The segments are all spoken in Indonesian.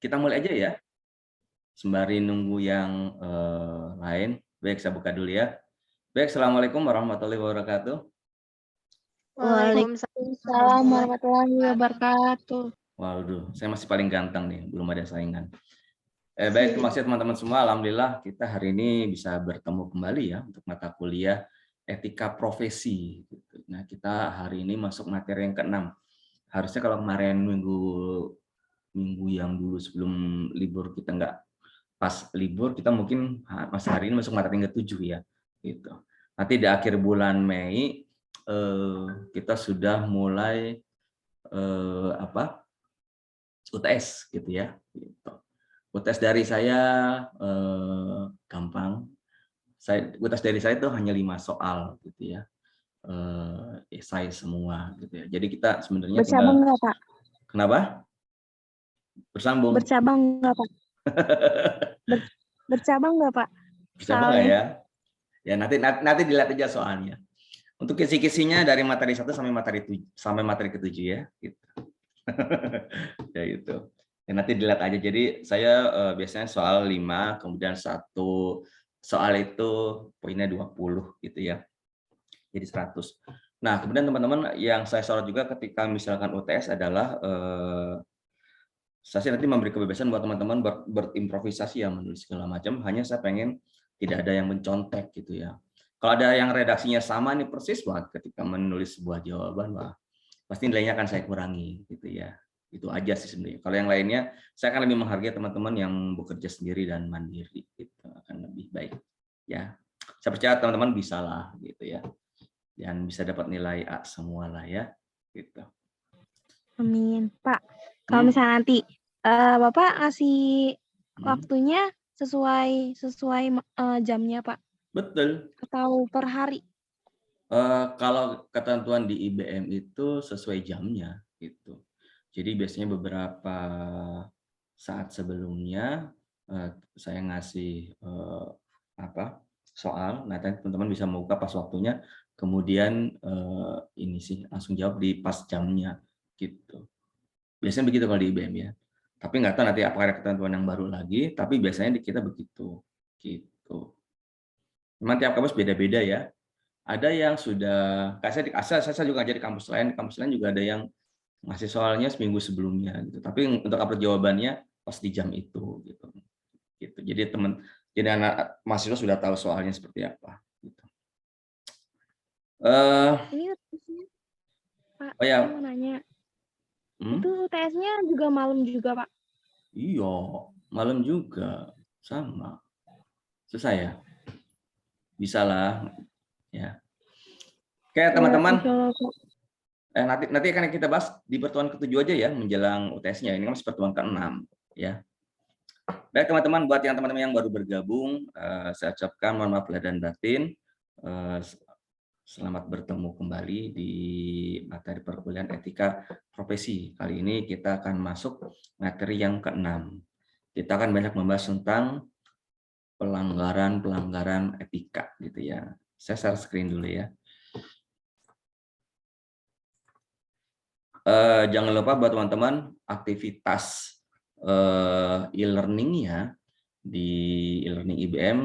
kita mulai aja ya. Sembari nunggu yang lain. Baik, saya buka dulu ya. Baik, Assalamualaikum warahmatullahi wabarakatuh. Waalaikumsalam warahmatullahi wabarakatuh. Waduh, saya masih paling ganteng nih, belum ada saingan. Baik, terima kasih teman-teman semua. Alhamdulillah kita hari ini bisa bertemu kembali ya untuk mata kuliah etika profesi. Nah, kita hari ini masuk materi yang ke-6. Harusnya kalau kemarin minggu yang dulu sebelum libur kita nggak pas libur, kita mungkin masih hari ini masuk materi yang ke-7 ya. Gitu. Nanti di akhir bulan Mei kita sudah mulai UTS gitu ya. Gitu. UTS dari saya gampang. UTS dari saya itu hanya 5 soal gitu ya. Esai semua gitu ya. Jadi kita sebenarnya Bercabang nggak, Pak? Kenapa? Bersambung. Bercabang nggak, Pak? Bercabang nggak, Pak? Bercabang nggak ya? Ya nanti dilihat aja soalnya. Untuk kisi-kisinya dari materi 1 sampai materi ke-7 ya. Gitu. Ya itu. Ya, nanti dilihat aja. Jadi saya biasanya soal 5, kemudian 1 soal itu poinnya 20 gitu ya. Jadi 100. Nah, kemudian teman-teman yang saya sorot juga ketika misalkan UTS adalah saya nanti memberi kebebasan buat teman-teman berimprovisasi ya, menulis segala macam. Hanya saya pengen tidak ada yang mencontek gitu ya. Kalau ada yang redaksinya sama nih persis banget ketika menulis sebuah jawaban, wah, pasti nilainya akan saya kurangi gitu ya. Itu aja sih sebenarnya. Kalau yang lainnya, saya akan lebih menghargai teman-teman yang bekerja sendiri dan mandiri. Gitu. Akan lebih baik. Ya, saya percaya teman-teman bisa lah gitu ya. Dan bisa dapat nilai A semua lah ya. Gitu. Amin. Pak, kalau misalnya nanti Bapak ngasih waktunya sesuai jamnya, Pak? Betul. Atau per hari? Kalau ketentuan di IBM itu sesuai jamnya gitu. Jadi biasanya beberapa saat sebelumnya saya ngasih soal, nah teman-teman bisa membuka pas waktunya, kemudian ini sih langsung jawab di pas jamnya gitu. Biasanya begitu kalau di IBM ya. Tapi nggak tahu nanti apakah ada ketentuan yang baru lagi, tapi biasanya di kita begitu gitu. Memang tiap kampus beda-beda ya. Ada yang sudah, saya juga ngajar di kampus lain juga ada yang ngasih soalnya seminggu sebelumnya gitu. Tapi untuk upload jawabannya pas di jam itu gitu. Jadi anak mahasiswa sudah tahu soalnya seperti apa gitu. Ini UTS-nya, Pak, oh ya. saya mau nanya. Itu UTS-nya juga malam juga, Pak? Iya, malam juga sama. Selesai ya? Bisa lah ya. Oke, teman-teman. Nanti akan kita bahas di pertemuan ke-7 aja ya, menjelang UTS-nya. Ini kan masih pertemuan ke-6 ya. Baik teman-teman, buat yang teman-teman yang baru bergabung, saya ucapkan mohon maaf lahir dan batin. Selamat bertemu kembali di materi perkuliahan etika profesi. Kali ini kita akan masuk materi yang ke-6. Kita akan banyak membahas tentang pelanggaran etika gitu ya. Saya share screen dulu ya. Jangan lupa buat teman-teman aktivitas e-learning-nya di e-learning IBM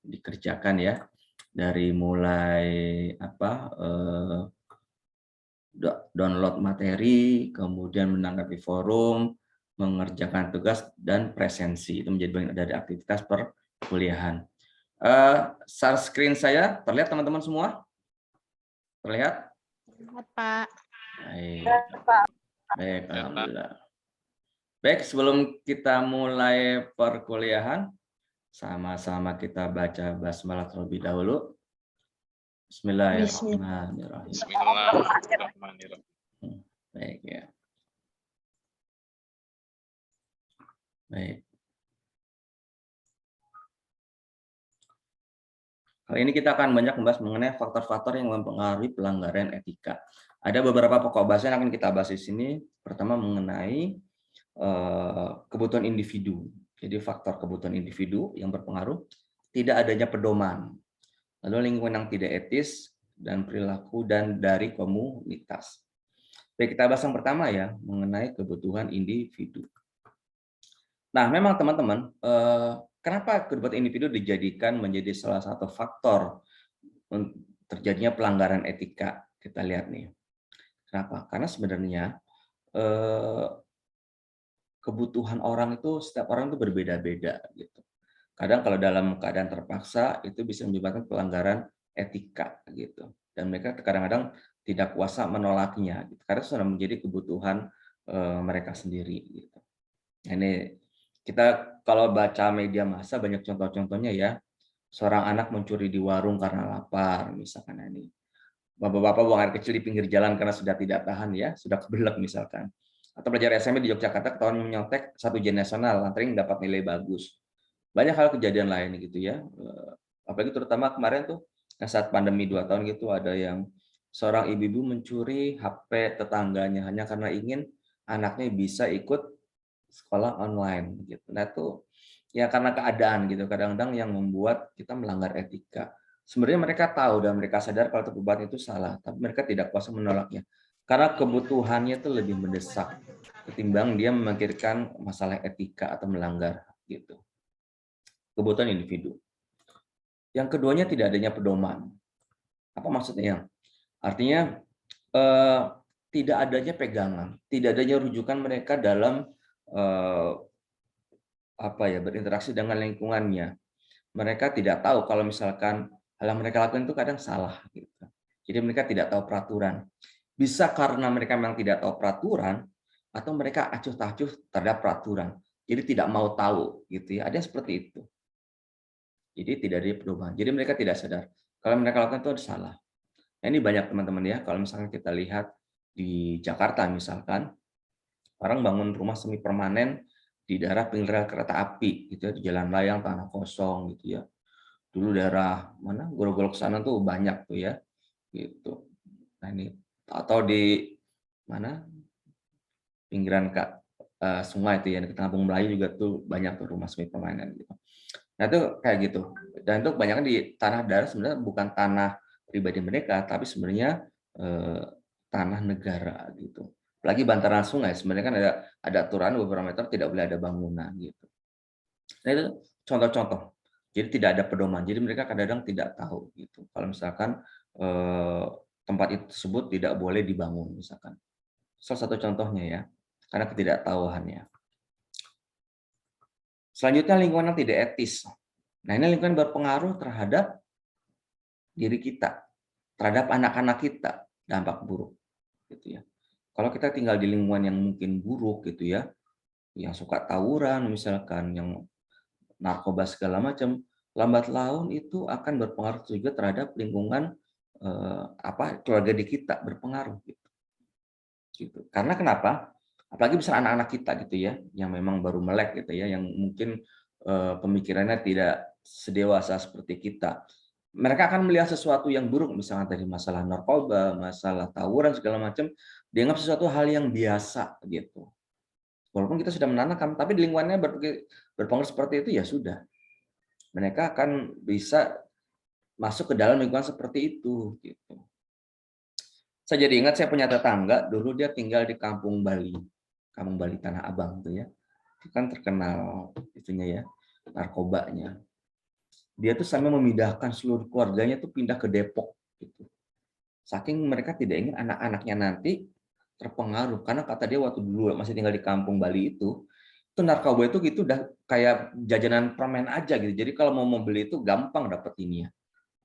dikerjakan ya, dari mulai download materi, kemudian menanggapi forum, mengerjakan tugas dan presensi. Itu menjadi bagian dari aktivitas perkuliahan. Share screen saya terlihat teman-teman semua? Terlihat? Pak. Baik, alhamdulillah. Baik, sebelum kita mulai perkuliahan, sama-sama kita baca basmalah terlebih dahulu. Bismillahirrahmanirrahim. Bismillahirrahmanirrahim. Baik ya. Baik. Kali ini kita akan banyak membahas mengenai faktor-faktor yang mempengaruhi pelanggaran etika. Ada beberapa pokok bahasa yang akan kita bahas di sini. Pertama mengenai kebutuhan individu. Jadi faktor kebutuhan individu yang berpengaruh, tidak adanya pedoman. Lalu lingkungan yang tidak etis dan perilaku dan dari komunitas. Baik, kita bahas yang pertama ya, mengenai kebutuhan individu. Nah, memang teman-teman, kenapa kebutuhan individu dijadikan menjadi salah satu faktor terjadinya pelanggaran etika? Kita lihat nih. Kenapa? Karena sebenarnya eh, kebutuhan orang itu, setiap orang itu berbeda-beda gitu. Kadang kalau dalam keadaan terpaksa itu bisa menyebabkan pelanggaran etika gitu. Dan mereka kadang-kadang tidak kuasa menolaknya gitu, karena sudah menjadi kebutuhan mereka sendiri gitu. Nah, ini kita kalau baca media massa banyak contoh-contohnya ya. Seorang anak mencuri di warung karena lapar misalkan ini. Bapak-bapak buang air kecil di pinggir jalan karena sudah tidak tahan ya, sudah kebelet misalkan. Atau pelajar SMP di Yogyakarta ketahuan menyontek 1 ujian nasional, lantaran dapat nilai bagus. Banyak hal kejadian lain gitu ya. Apalagi terutama kemarin tuh saat pandemi 2 tahun gitu, ada yang seorang ibu-ibu mencuri HP tetangganya hanya karena ingin anaknya bisa ikut sekolah online gitu. Nah itu ya karena keadaan gitu, kadang-kadang yang membuat kita melanggar etika. Sebenarnya mereka tahu dan mereka sadar kalau perbuatan itu salah, tapi mereka tidak kuasa menolaknya. Karena kebutuhannya itu lebih mendesak ketimbang dia memikirkan masalah etika atau melanggar gitu. Kebutuhan individu. Yang keduanya tidak adanya pedoman. Apa maksudnya? Artinya eh, tidak adanya pegangan, tidak adanya rujukan mereka dalam eh, berinteraksi dengan lingkungannya. Mereka tidak tahu kalau misalkan hal yang mereka lakukan itu kadang salah gitu. Jadi mereka tidak tahu peraturan. Bisa karena mereka memang tidak tahu peraturan atau mereka acuh tak acuh terhadap peraturan. Jadi tidak mau tahu gitu ya. Ada yang seperti itu. Jadi tidak ada perubahan. Jadi mereka tidak sadar kalau mereka lakukan itu salah. Nah, ini banyak teman-teman ya. Kalau misalkan kita lihat di Jakarta misalkan, orang bangun rumah semi permanen di daerah pinggir kereta api gitu ya, di jalan layang tanah kosong gitu ya. Dulu daerah mana Grogol ke sana tuh banyak tuh ya gitu. Nah ini atau di mana pinggiran sungai itu ya di Kampung Melayu juga tuh banyak tuh rumah semi permanen gitu. Nah itu kayak gitu. Dan itu kebanyakan di tanah daerah sebenarnya bukan tanah pribadi mereka, tapi sebenarnya tanah negara gitu. Apalagi bantaran sungai sebenarnya kan ada aturan beberapa meter tidak boleh ada bangunan gitu. Nah itu contoh-contoh. Jadi tidak ada pedoman. Jadi mereka kadang-kadang tidak tahu gitu. Kalau misalkan tempat itu tersebut tidak boleh dibangun misalkan. Salah satu contohnya ya, karena ketidaktahuannya. Selanjutnya lingkungan yang tidak etis. Nah ini lingkungan berpengaruh terhadap diri kita, terhadap anak-anak kita, dampak buruk gitu ya. Kalau kita tinggal di lingkungan yang mungkin buruk gitu ya, yang suka tawuran misalkan, yang narkoba segala macam, lambat laun itu akan berpengaruh juga terhadap lingkungan keluarga di kita, berpengaruh gitu. Karena kenapa? Apalagi besar anak-anak kita gitu ya, yang memang baru melek gitu ya, yang mungkin pemikirannya tidak sedewasa seperti kita. Mereka akan melihat sesuatu yang buruk, misalnya tadi masalah narkoba, masalah tawuran segala macam, dianggap sesuatu hal yang biasa gitu. Walaupun kita sudah menanamkan, tapi di lingkungannya berpengaruh seperti itu ya sudah. Mereka akan bisa masuk ke dalam lingkungan seperti itu gitu. Saya jadi ingat saya punya tetangga dulu dia tinggal di Kampung Bali Tanah Abang tuh ya. Itu kan terkenal itunya ya, narkobanya. Dia tuh sampai memindahkan seluruh keluarganya tuh pindah ke Depok gitu. Saking mereka tidak ingin anak-anaknya nanti terpengaruh, karena kata dia waktu dulu masih tinggal di Kampung Bali itu narkoba itu gitu udah kayak jajanan permen aja gitu. Jadi kalau mau membeli itu gampang dapetinnya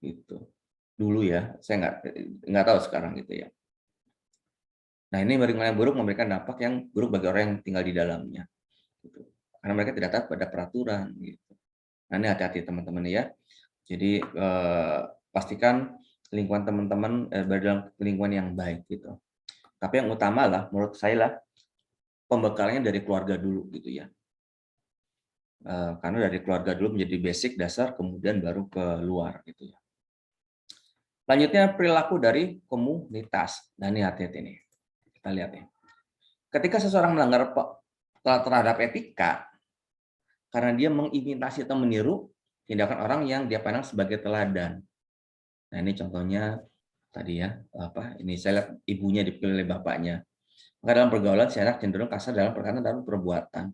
gitu. Dulu ya, saya nggak tahu sekarang gitu ya. Nah ini lingkungan yang buruk memberikan dampak yang buruk bagi orang yang tinggal di dalamnya. Gitu. Karena mereka tidak taat pada peraturan. Gitu. Nah ini hati-hati teman-teman ya. Jadi pastikan lingkungan teman-teman berada dalam lingkungan yang baik gitu. Tapi yang utama lah, menurut saya lah, pembekalannya dari keluarga dulu gitu ya. Karena dari keluarga dulu menjadi basic dasar, kemudian baru ke luar gitu ya. Selanjutnya perilaku dari komunitas. Nah ini hati-hati nih. Kita lihat ya. Ketika seseorang melanggar terhadap etika, karena dia mengimitasi atau meniru tindakan orang yang dia pandang sebagai teladan. Nah ini contohnya tadi ya, ini saya lihat ibunya dipilih oleh bapaknya. Maka dalam pergaulan si anak cenderung kasar dalam perbuatan.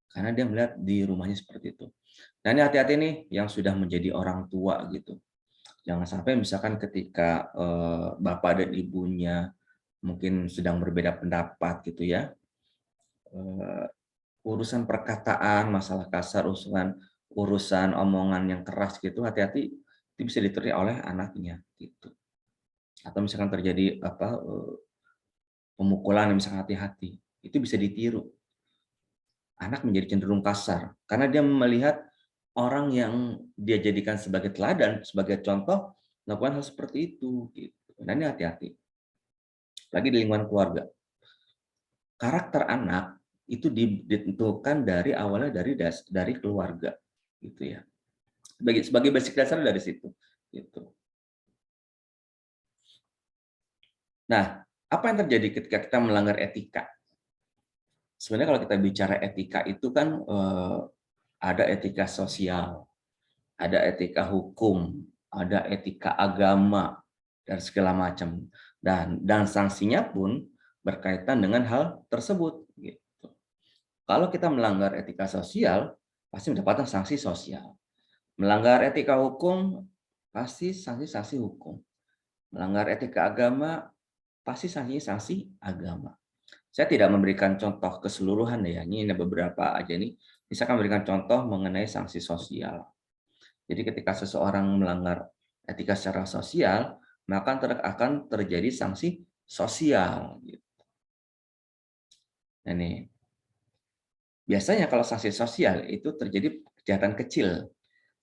Karena dia melihat di rumahnya seperti itu. Nah ini hati-hati nih yang sudah menjadi orang tua gitu. Jangan sampai misalkan ketika bapak dan ibunya mungkin sedang berbeda pendapat gitu ya, urusan perkataan, masalah kasar, urusan omongan yang keras gitu, hati-hati itu bisa diterima oleh anaknya gitu. Atau misalkan terjadi pemukulan, misalkan hati-hati, itu bisa ditiru. Anak menjadi cenderung kasar karena dia melihat orang yang dia jadikan sebagai teladan, sebagai contoh melakukan hal seperti itu gitu. Dan ini hati-hati. Lagi di lingkungan keluarga. Karakter anak itu ditentukan dari awalnya dari keluarga gitu ya. Sebagai basic dasar dari situ gitu. Nah, apa yang terjadi ketika kita melanggar etika? Sebenarnya kalau kita bicara etika itu kan ada etika sosial, ada etika hukum, ada etika agama, dan segala macam. Dan sanksinya pun berkaitan dengan hal tersebut. Gitu. Kalau kita melanggar etika sosial, pasti mendapatkan sanksi sosial. Melanggar etika hukum, pasti sanksi-sanksi hukum. Melanggar etika agama, pasti sanksi agama. Saya tidak memberikan contoh keseluruhan ya, ini ada beberapa aja nih. Misalkan memberikan contoh mengenai sanksi sosial. Jadi ketika seseorang melanggar etika secara sosial, maka akan terjadi sanksi sosial. Nah, nih, biasanya kalau sanksi sosial itu terjadi kejahatan kecil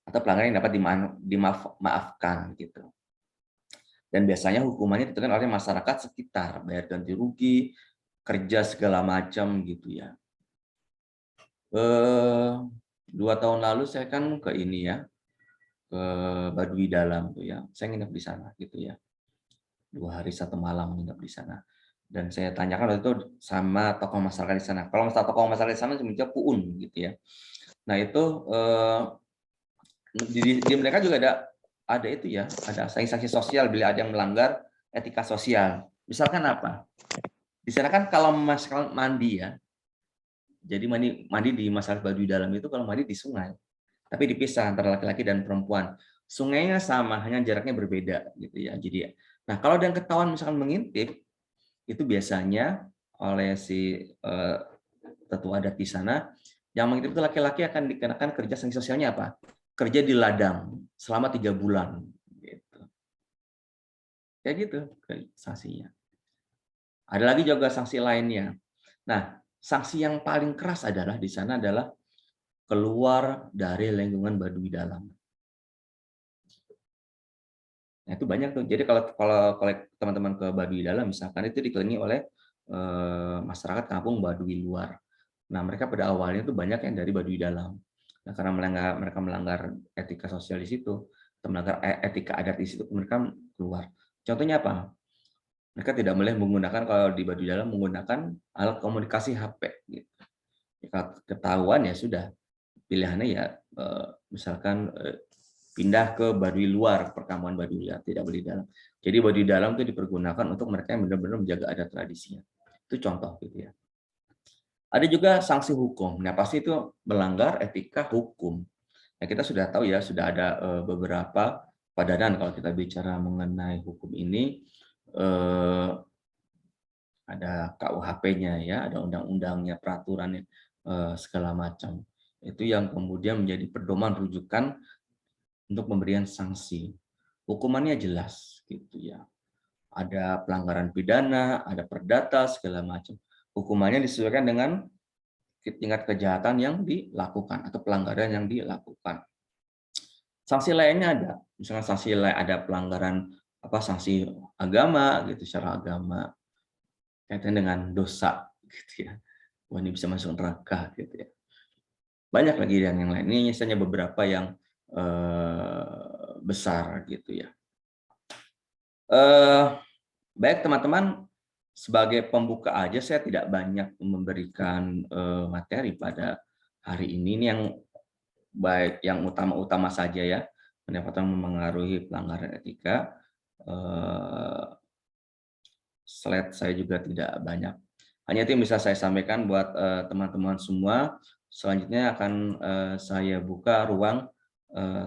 atau pelanggaran yang dapat dimaafkan gitu. Dan biasanya hukumannya ditentukan oleh masyarakat sekitar, bayar ganti rugi, kerja segala macam gitu ya. 2 tahun lalu saya kan ke ini ya, ke Baduy Dalam tuh ya. Saya nginep di sana gitu ya. 2 hari 1 malam nginep di sana. Dan saya tanyakan waktu itu sama tokoh masyarakat di sana. Kalau masalah tokoh masyarakat di sana semenjak Puun gitu ya. Nah itu di mereka juga ada itu ya, ada sanksi sosial bila ada yang melanggar etika sosial. Misalkan apa? Di sana kan kalau masalah mandi ya, jadi mandi di masyarakat Baduy Dalam itu kalau mandi di sungai, tapi dipisah antara laki-laki dan perempuan. Sungainya sama, hanya jaraknya berbeda gitu ya. Jadi, nah kalau ada yang ketahuan misalkan mengintip, itu biasanya oleh si tetua adat di sana, yang mengintip itu laki-laki akan dikenakan kerja sanksi sosialnya apa? Kerja di ladang selama 3 bulan. Gitu. Kayak gitu sanksinya. Ada lagi juga sanksi lainnya. Nah, sanksi yang paling keras adalah di sana adalah keluar dari lingkungan Baduy Dalam. Nah, itu banyak tuh. Jadi kalau teman-teman ke Baduy Dalam misalkan itu dikelilingi oleh masyarakat kampung Baduy luar. Nah, mereka pada awalnya itu banyak yang dari Baduy Dalam. Nah, karena mereka melanggar etika sosial di situ, atau melanggar etika adat di situ, mereka keluar. Contohnya apa? Mereka tidak boleh menggunakan, kalau di Baduy Dalam menggunakan alat komunikasi HP. Gitu. Jika ketahuan ya sudah, pilihannya ya misalkan pindah ke Baduy luar, perkampungan Baduy luar, tidak boleh di dalam. Jadi Baduy Dalam itu dipergunakan untuk mereka yang benar-benar menjaga adat tradisinya. Itu contoh gitu ya. Ada juga sanksi hukum. Nah, pasti itu melanggar etika hukum. Nah, kita sudah tahu ya, sudah ada beberapa padanan kalau kita bicara mengenai hukum ini. Ada KUHP-nya ya, ada undang-undangnya, peraturannya, segala macam. Itu yang kemudian menjadi pedoman rujukan untuk pemberian sanksi. Hukumannya jelas gitu ya. Ada pelanggaran pidana, ada perdata, segala macam. Hukumannya disesuaikan dengan tingkat kejahatan yang dilakukan atau pelanggaran yang dilakukan. Sanksi lainnya ada, misalnya sanksi lain ada pelanggaran sanksi agama gitu, secara agama kaitan dengan dosa gitu ya. Wah, ini bisa masuk neraka gitu ya. Banyak lagi yang lain. Ini misalnya beberapa yang besar gitu ya. Baik teman-teman, sebagai pembuka aja saya tidak banyak memberikan materi pada hari ini. Ini yang baik yang utama-utama saja ya, pendapatan memengaruhi pelanggaran etika. Slide saya juga tidak banyak. Hanya itu yang bisa saya sampaikan buat teman-teman semua. Selanjutnya akan saya buka ruang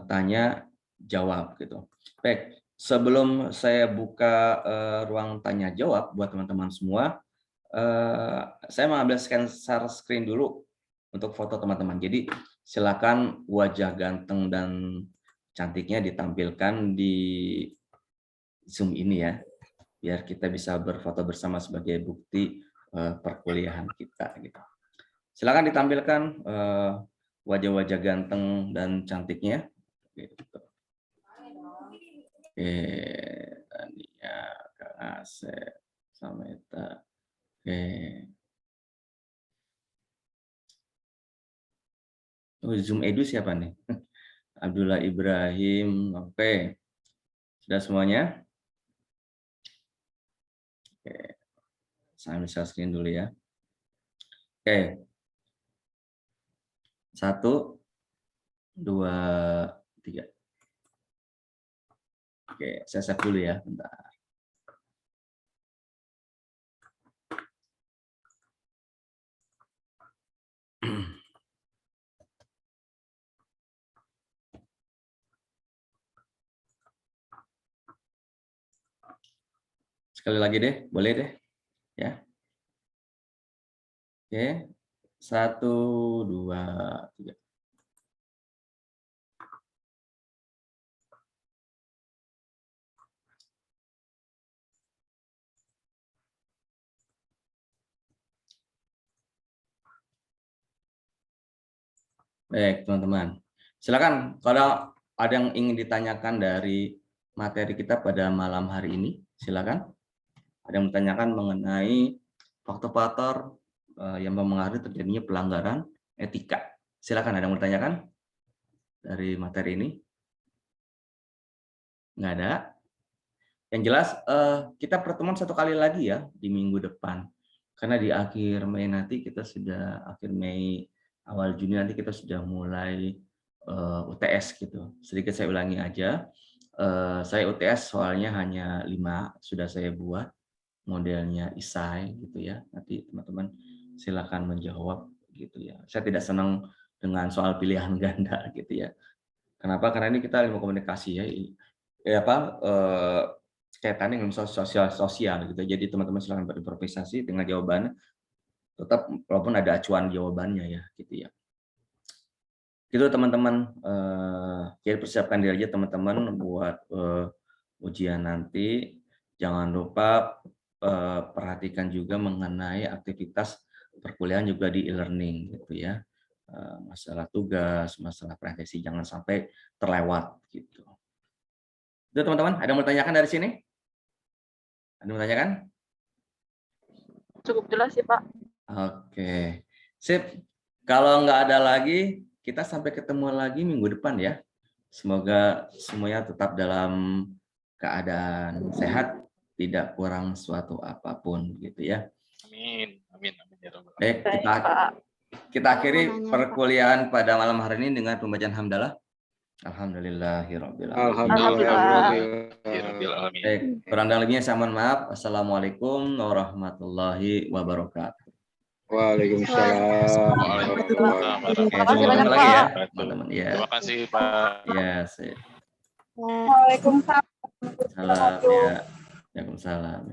tanya jawab gitu. Baik, sebelum saya buka ruang tanya jawab buat teman-teman semua, saya mengambil share screen dulu untuk foto teman-teman. Jadi silakan wajah ganteng dan cantiknya ditampilkan di Zoom ini ya, biar kita bisa berfoto bersama sebagai bukti perkuliahan kita gitu. Silakan ditampilkan wajah-wajah ganteng dan cantiknya. Gitu. Oke, Tania, Kang Asep, Sameta. Oke. Oh, Zoom Edu siapa nih? Abdullah Ibrahim. Oke. Sudah semuanya? Oke. Saya bisa screen dulu ya. Oke. 1, 2, 3. Oke, saya save dulu ya, bentar. Sekali lagi deh, boleh deh, ya. Oke, 1, 2, 3. Baik, teman-teman. Silakan kalau ada yang ingin ditanyakan dari materi kita pada malam hari ini, silakan. Ada yang ditanyakan mengenai faktor-faktor yang mempengaruhi terjadinya pelanggaran etika. Silakan, ada yang mau ditanyakan dari materi ini? Nggak ada. Yang jelas kita pertemuan satu kali lagi ya di minggu depan. Karena di akhir Mei nanti kita sudah, akhir Mei awal Juni nanti kita sudah mulai UTS gitu. Sedikit saya ulangi aja. Saya UTS soalnya hanya 5 sudah saya buat modelnya isai gitu ya. Nanti teman-teman silakan menjawab gitu ya. Saya tidak senang dengan soal pilihan ganda gitu ya. Kenapa? Karena ini kita ilmu komunikasi ya. Kaitannya dengan sosial gitu. Jadi teman-teman silakan berimprovisasi dengan jawabannya. Tetap walaupun ada acuan jawabannya ya gitu ya. Gitu teman-teman, jadi persiapkan diri aja teman-teman buat ujian nanti. Jangan lupa perhatikan juga mengenai aktivitas perkuliahan juga di e-learning gitu ya. Masalah tugas, masalah presentasi jangan sampai terlewat gitu. Itu teman-teman, ada yang mau tanyakan dari sini? Ada yang mau tanyakan? Cukup jelas sih, Pak. Oke, sip. Kalau nggak ada lagi, kita sampai ketemu lagi minggu depan ya. Semoga semuanya tetap dalam keadaan sehat, tidak kurang suatu apapun gitu ya. Amin. Amin. Amin. Ya Rabbal Alamin. Baik, kita akhiri perkuliahan pada malam hari ini dengan pembacaan hamdalah. Alhamdulillahirabbil alamin. Alhamdulillah. Baik, kurang dan lebihnya saya mohon maaf. Assalamualaikum warahmatullahi wabarakatuh. Waalaikumsalam. Waalaikumsalam. Oke, semoga ketemu lagi ya, Wabarakatuh. teman-teman. Ya, Terima kasih, Pak. ya, sip. Nah. Waalaikumsalam. Salam ya. Waalaikumsalam.